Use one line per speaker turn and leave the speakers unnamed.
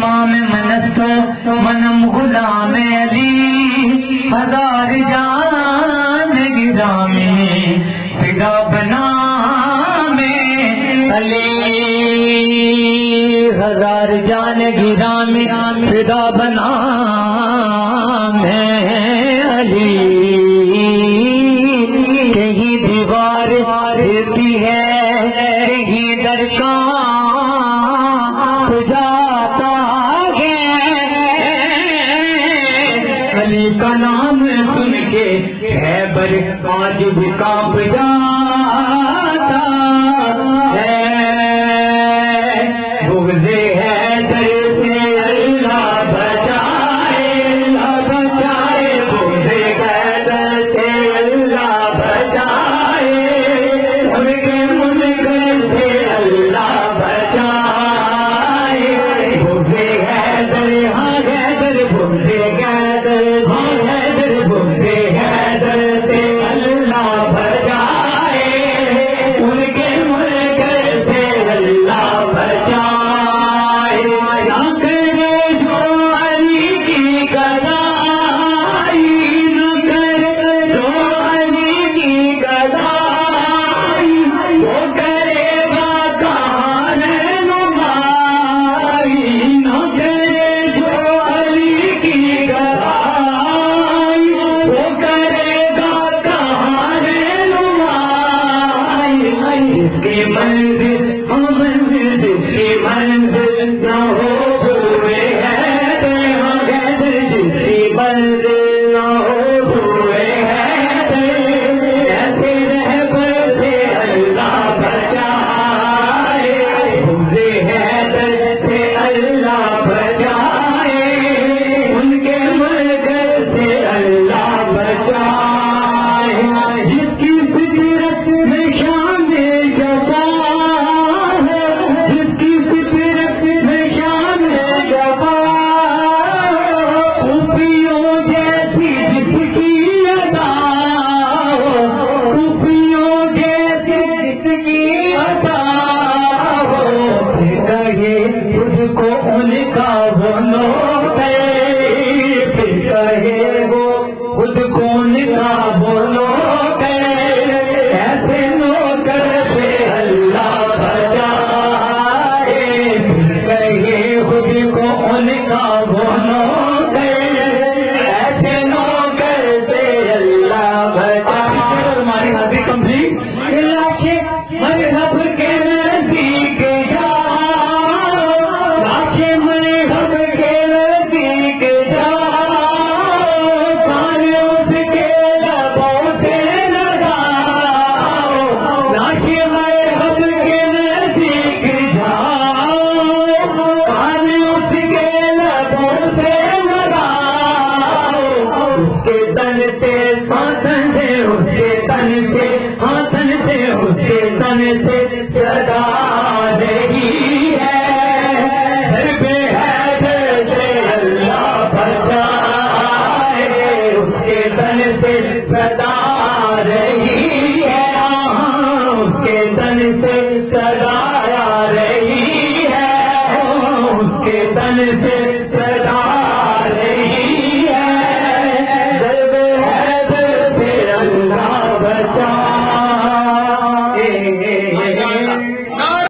مقام منستو منم غلام علی ہزار جان گرامی فدا بنا میں علی ہزار جان گرامی فدا بنا میں علی کہیں دیوار دیتی ہے کہیں درکاں جاتا ہے علی کا نام سن کے خیبر آج بھی کانپ جاتا ہے بغض حیدر سے اللہ بچائے بغض حیدر سے اللہ بچائے ان کے منکر سے اللہ بچائے
سے